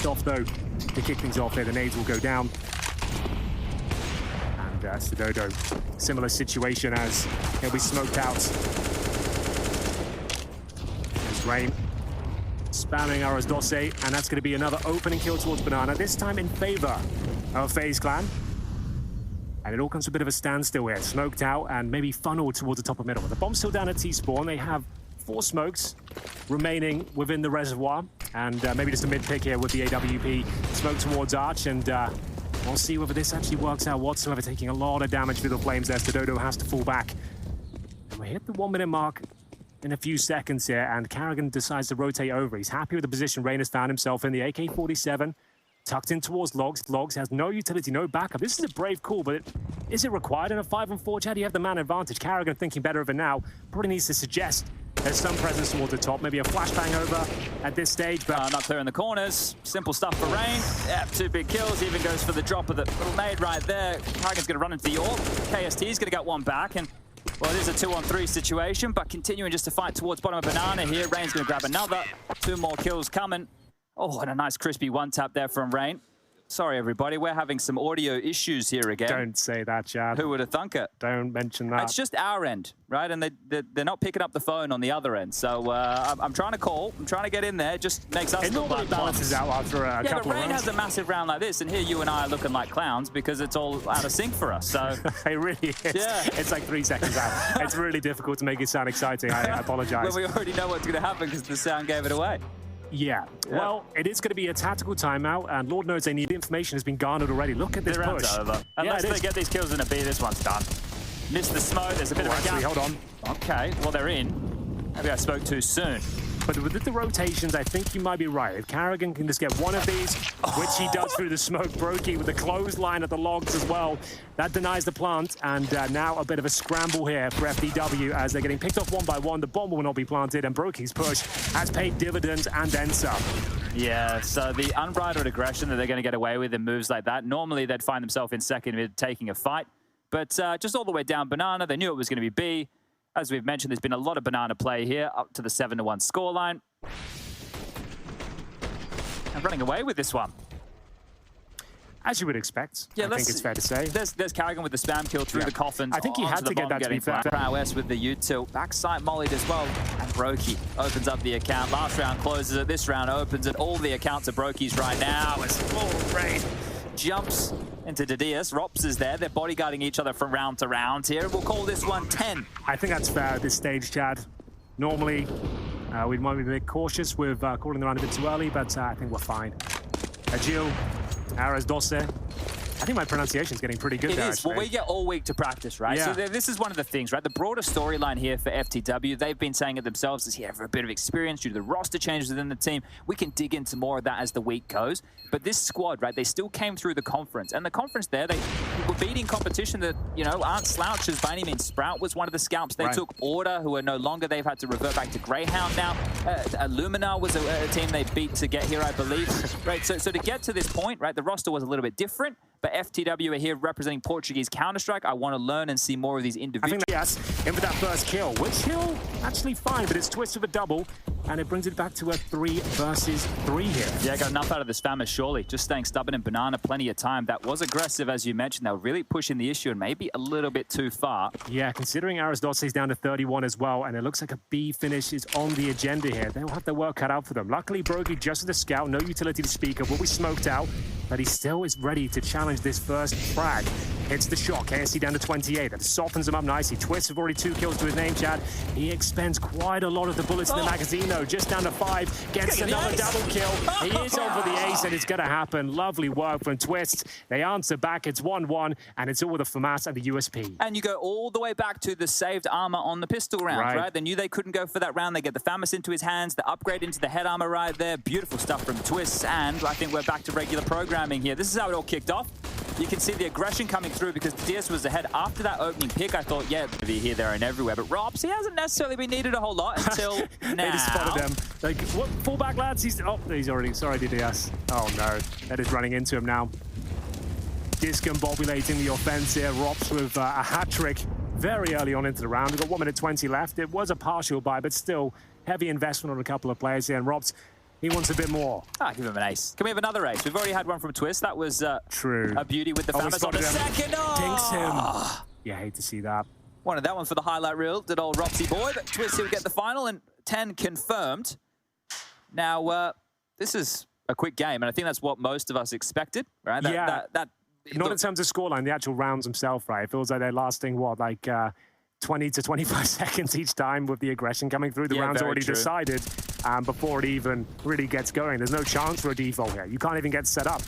off, though, to kick things off here. The nades will go down. And Sidodo, similar situation as he'll be smoked out. There's Rain spamming Aras Dosse, and that's going to be another opening kill towards Banana, this time in favor of FaZe Clan. And it all comes to a bit of a standstill here. Smoked out and maybe funneled towards the top of middle. The bomb's still down at T-spawn. They have 4 smokes remaining within the reservoir. And maybe just a mid-pick here with the AWP smoke towards Arch. And we'll see whether this actually works out whatsoever. Taking a lot of damage through the flames there. Sidodo has to fall back. And we hit the 1-minute mark in a few seconds here. And Carrigan decides to rotate over. He's happy with the position Rain has found himself in. The AK-47. Tucked in towards Logs. Logs has no utility, no backup. This is a brave call, but is it required in a 5-on-4? Chad, you have the man advantage. Carrigan thinking better of it now. Probably needs to suggest there's some presence towards the top. Maybe a flashbang over at this stage, but not clear in the corners. Simple stuff for Rain. Yeah, 2 big kills. Even goes for the drop of the nade right there. Carrigan's going to run into the AWP. KST's going to get one back, and well, it is a 2-on-3 situation, but continuing just to fight towards bottom of Banana here. Rain's going to grab another. 2 more kills coming. Oh, and a nice crispy 1-tap there from Rain. Sorry, everybody, we're having some audio issues here again. Don't say that, Chad. Who would have thunk it? Don't mention that. It's just our end, right? And they're not picking up the phone on the other end. So I'm trying to call. I'm trying to get in there. It just makes us look like balances out after a couple of rounds. Yeah, but Rain has a massive round like this, and here you and I are looking like clowns because it's all out of sync for us. So it really is. Yeah. It's like 3 seconds out. It's really difficult to make it sound exciting. I apologize. Well, we already know what's going to happen because the sound gave it away. Yeah, well, it is going to be a tactical timeout, and Lord knows they need information has been garnered already. Look at this push. Over. Unless they get these kills in a B, this one's done. Missed the smoke, there's a bit of a gap. Hold on. Okay, well, they're in. Maybe I spoke too soon. But with the rotations, I think you might be right. If Carrigan can just get one of these, which he does through the smoke, Brokey with the clothesline at the Logs as well, that denies the plant. And now a bit of a scramble here for FDW as they're getting picked off one by one. The bomb will not be planted, and Brokey's push has paid dividends and then some. Yeah, so the unbridled aggression that they're going to get away with in moves like that, normally they'd find themselves in second mid taking a fight. But just all the way down Banana, they knew it was going to be B. As we've mentioned, there's been a lot of Banana play here, up to the 7-1 scoreline. And running away with this one. As you would expect, yeah, I think it's fair to say. There's Carrigan with the spam kill through the coffins. I think he had to get that to be fair. Prowess with the U-tilt. Backside mollied as well. And Brokey opens up the account. Last round closes it. This round opens it. All the accounts are Brokey's right now. As full Rain jumps into Didius. Rops is there. They're bodyguarding each other from round to round here. We'll call this one 10. I think that's fair at this stage, Chad. Normally, we might be a bit cautious with calling the round a bit too early, but I think we're fine. Agil, Aras Dosse. I think my pronunciation's getting pretty good there. It is. Well, we get all week to practice, right? Yeah. So this is one of the things, right? The broader storyline here for FTW, they've been saying it themselves, is for a bit of experience due to the roster changes within the team. We can dig into more of that as the week goes. But this squad, right, they still came through the conference. And the conference there, they were beating competition that, you know, aren't slouches by any means. Sprout was one of the scalps. They took Order, who are no longer. They've had to revert back to Greyhound now. Illumina was a team they beat to get here, I believe. Right, so to get to this point, right, the roster was a little bit different. But FTW are here representing Portuguese Counter-Strike. I want to learn and see more of these individuals. I think yes, in for that first kill, which he'll actually find, but it's twisted with a double, and it brings it back to a 3 versus 3 here. Yeah, got enough out of this Famas, surely. Just staying stubborn in Banana, plenty of time. That was aggressive, as you mentioned. They were really pushing the issue and maybe a little bit too far. Yeah, considering Aras Dotse's down to 31 as well, and it looks like a B finish is on the agenda here. They'll have their work cut out for them. Luckily, Brokey just as a scout, no utility to speak of, will be smoked out, but he still is ready to challenge this first frag. Hits the shot, KSC down to 28. That softens him up nicely. Twist with already 2 kills to his name, Chad. He expends quite a lot of the bullets in the magazine, though. Just down to 5. Gets another double kill. He is on for the ace, and it's going to happen. Lovely work from Twist. They answer back. It's 1-1, and it's all with the FAMAS and the USP. And you go all the way back to the saved armor on the pistol round, right? They knew they couldn't go for that round. They get the FAMAS into his hands, the upgrade into the head armor right there. Beautiful stuff from Twist, and I think we're back to regular programming here. This is how it all kicked off. You can see the aggression coming through because Diaz was ahead after that opening pick. I thought, yeah, it'd be here, there, and everywhere. But Robs, he hasn't necessarily been needed a whole lot until now. They just spotted him. Like, what? Fullback, lads? He's already... Sorry, Diaz. Oh, no. That is running into him now. Discombobulating the offense here. Robs with a hat-trick very early on into the round. We've got 1 minute 20 left. It was a partial buy, but still heavy investment on a couple of players here. And Robs He wants a bit more. Ah, give him an ace. Can we have another ace? We've already had one from Twist. That was true. A beauty with the Famous on the second. Dinks him. Yeah, I hate to see that. Wanted that one for the highlight reel. Did old Ropsy boy, but Twist here will get the final and 10 confirmed. Now, this is a quick game, and I think that's what most of us expected, right? Not in terms of scoreline, the actual rounds themselves, right? It feels like they're lasting, what, like 20 to 25 seconds each time with the aggression coming through. The round's already decided before it even really gets going. There's no chance for a default here. You can't even get set up.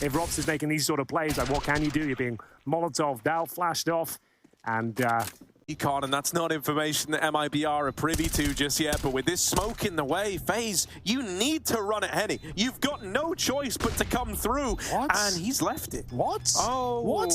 If Rops is making these sort of plays, like what can you do? You're being Molotov'd out, flashed off, and Econ, and that's not information that MIBR are privy to just yet, but with this smoke in the way, FaZe, you need to run at Henny. You've got no choice but to come through. What? And he's left it. What? Oh, what?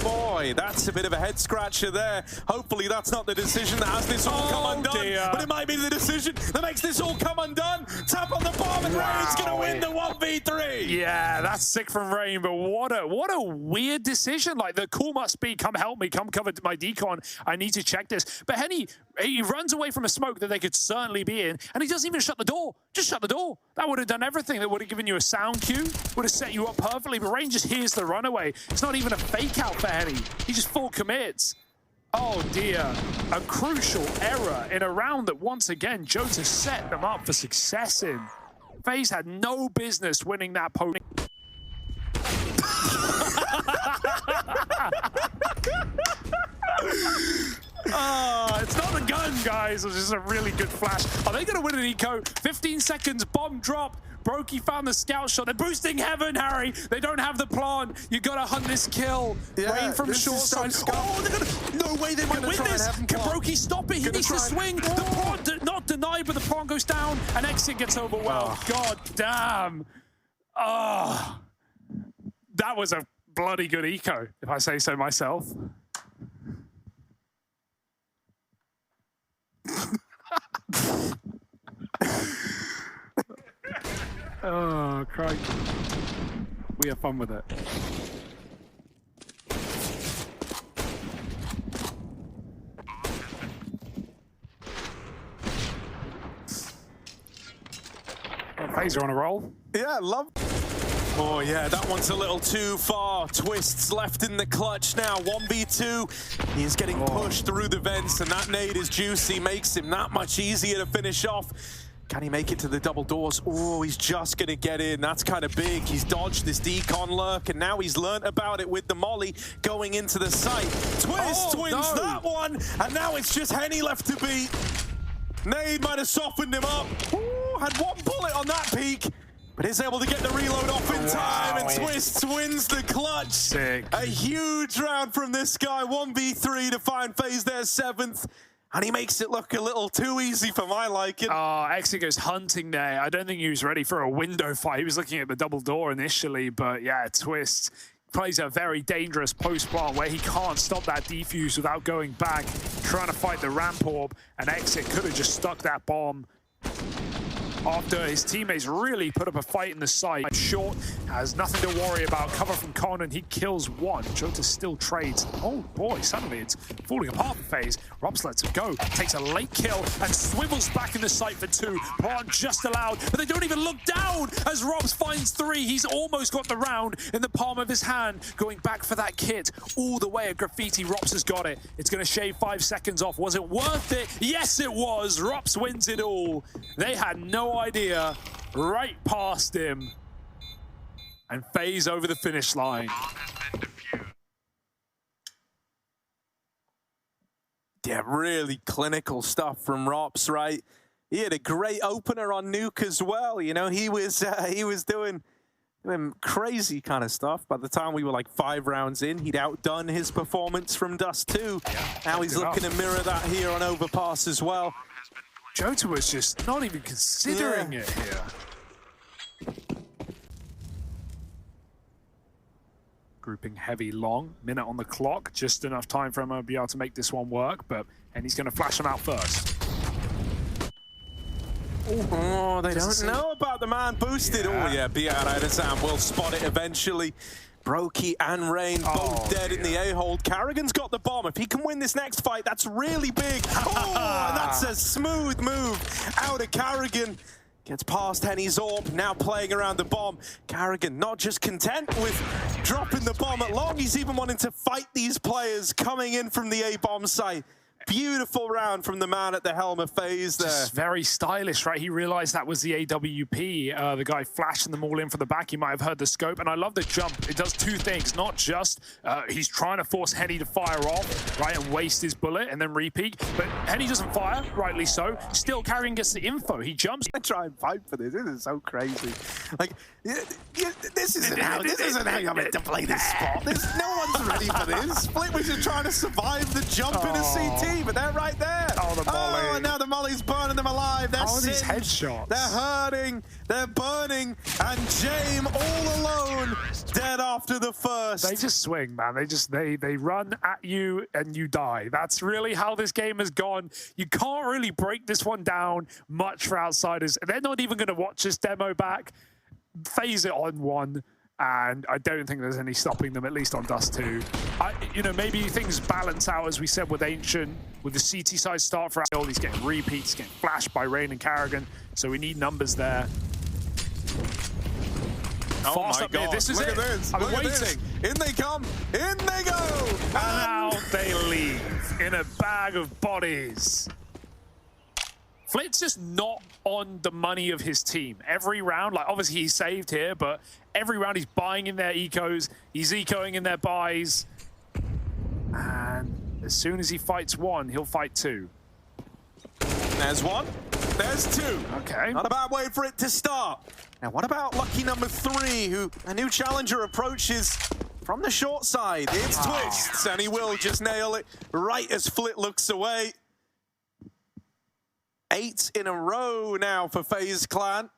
Boy, that's a bit of a head scratcher there. Hopefully that's not the decision that has this all come undone, dear. but it might be the decision that makes this all come undone. Tap on the bomb and Rain's gonna win the 1v3. Yeah, that's sick from Rain, but what a weird decision. Like, the call must be, come help me, come cover my decon. I need to check this. But Henny, he runs away from a smoke that they could certainly be in, and he doesn't even shut the door. Just shut the door. That would have done everything. That would have given you a sound cue, would have set you up perfectly, but Rain just hears the runaway. It's not even a fake out for Henny. He just full commits. Oh dear, a crucial error in a round that once again, Jota set them up for success in. FaZe had no business winning that pony. It's not a gun, guys. It's just a really good flash. Are they going to win an eco? 15 seconds, bomb drop. Brokey found the scout shot. They're boosting heaven, Harry. They don't have the plan. You got to hunt this kill. Yeah, Rain from short side. Oh, they're gonna, no way they might win this. Can Brokey stop it? He needs to swing. The prawn not denied, but the prawn goes down, and Exit gets overwhelmed. God damn. Oh, that was a bloody good eco, if I say so myself. Oh, crikey. We have fun with it. FaZe are on a roll. Yeah, love. Oh yeah, that one's a little too far. Twist's left in the clutch now. 1v2. He's getting pushed through the vents, and that nade is juicy. Makes him that much easier to finish off. Can he make it to the double doors? Oh, he's just going to get in. That's kind of big. He's dodged this decon lurk, and now he's learnt about it with the molly going into the site. Twist wins that one, and now it's just Henny left to beat. Nade might have softened him up. Ooh, had one bullet on that peak, but is able to get the reload off in time, and Twist wins the clutch. Sick. A huge round from this guy. 1v3 to find FaZe their 7th. And he makes it look a little too easy for my liking. Oh, Exit goes hunting there. I don't think he was ready for a window fight. He was looking at the double door initially, but yeah, Twist plays a very dangerous post-plant where he can't stop that defuse without going back, trying to fight the ramp orb, and Exit could have just stuck that bomb after his teammates really put up a fight in the site. Short has nothing to worry about. Cover from Conan, he kills one. Jota still trades. Oh boy, suddenly it's falling apart for FaZe. Robs lets him go, takes a late kill, and swivels back in the site for 2. Prawn just allowed, but they don't even look down as Robs finds 3. He's almost got the round in the palm of his hand, going back for that kit all the way at Graffiti. Robs has got it. It's going to shave 5 seconds off. Was it worth it? Yes, it was. Robs wins it all. They had no idea, right past him, and FaZe over the finish line. Yeah, really clinical stuff from Rops, right? He had a great opener on Nuke as well. You know, he was doing crazy kind of stuff. By the time we were like 5 rounds in, he'd outdone his performance from Dust 2. Yeah, now he's looking to mirror that here on Overpass as well. Jota was just not even considering it here. Grouping heavy long, minute on the clock, just enough time for him to be able to make this one work, and he's going to flash him out first. Oh, they don't know about the man boosted. Oh yeah, BR will spot it eventually. Brokey and Rain both dead in the A-hold. Carrigan's got the bomb. If he can win this next fight, that's really big. Oh, and that's a smooth move out of Carrigan. Gets past Henny's orb, now playing around the bomb. Carrigan not just content with dropping the bomb at long, he's even wanting to fight these players coming in from the A-bomb site. Beautiful round from the man at the helm of FaZe there. Just very stylish, right? He realized that was the AWP, the guy flashing them all in from the back. He might have heard the scope, and I love the jump. It does two things, not just he's trying to force Henny to fire off, right, and waste his bullet and then repeat, but Henny doesn't fire, rightly so. Still, Carrigan gets the info. He jumps. I try and fight for this. This is so crazy. Like, this isn't how you're meant to play this spot. No one's ready for this. Split was just trying to survive the jump in a CT, but they're right there. Oh, the molly. Oh, and now the molly's burning them alive. They're these singed. headshots? They're hurting. They're burning. And James all alone, dead after the first. They just swing, man. They run at you and you die. That's really how this game has gone. You can't really break this one down much for outsiders. They're not even going to watch this demo back. FaZe it on one, and I don't think there's any stopping them, at least on Dust 2. Maybe things balance out, as we said, with Ancient, with the CT side start for all. He's getting repeats, getting flashed by Rain and Carrigan, so we need numbers there. Oh Fast my up God, here. This is look it. at this. I've been Look at waiting. this. In they come, in they go. And now they leave in a bag of bodies. Flit's just not on the money of his team. Every round, like obviously he's saved here, but every round he's buying in their ecos, he's ecoing in their buys. And as soon as he fights one, he'll fight two. There's one, there's two. Okay. Not a bad way for it to start. Now what about lucky number 3, who a new challenger approaches from the short side? It's Twists, and he will just nail it right as Flit looks away. 8 in a row now for FaZe Clan.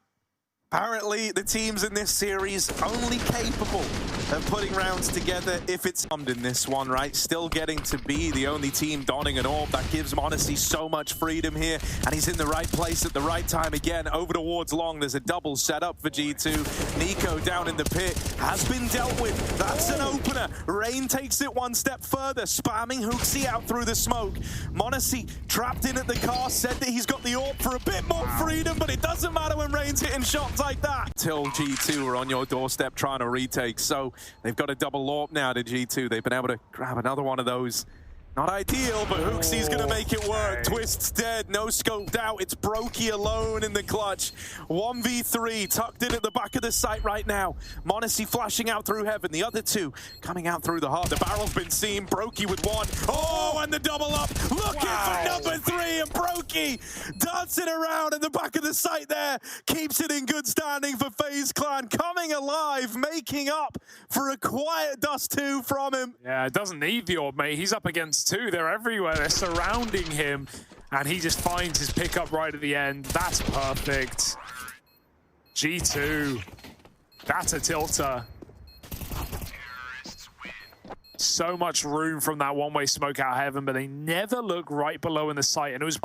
Apparently, the teams in this series only capable of putting rounds together if it's in this one, right? Still getting to be the only team donning an orb. That gives Monacy so much freedom here, and he's in the right place at the right time again. Over towards long, there's a double set up for G2. Nico down in the pit has been dealt with. That's an opener. Rain takes it one step further, spamming Hooksy out through the smoke. Monacy trapped in at the car, said that he's got the orb for a bit more freedom, but it doesn't matter when Rain's hitting shots like that. Till G2 are on your doorstep trying to retake, so they've got a double AWP now to G2. They've been able to grab another one of those. Not ideal, but Hooksy's gonna make it work. Twist's dead, no scoped out. It's Brokey alone in the clutch. 1v3, tucked in at the back of the site right now. Monacy flashing out through heaven. The other two coming out through the heart. The barrel's been seen. Brokey with one. Oh, and the double up. Looking for number 3, and Brokey dancing around in the back of the site there. Keeps it in good standing for FaZe Clan. Coming alive, making up for a quiet Dust 2 from him. Yeah, it doesn't need the orb, mate. He's up against 2. They're everywhere. They're surrounding him, and he just finds his pickup right at the end. That's perfect. G2. That's a tilter. So much room from that one-way smoke out of heaven, but they never look right below in the sight, and it was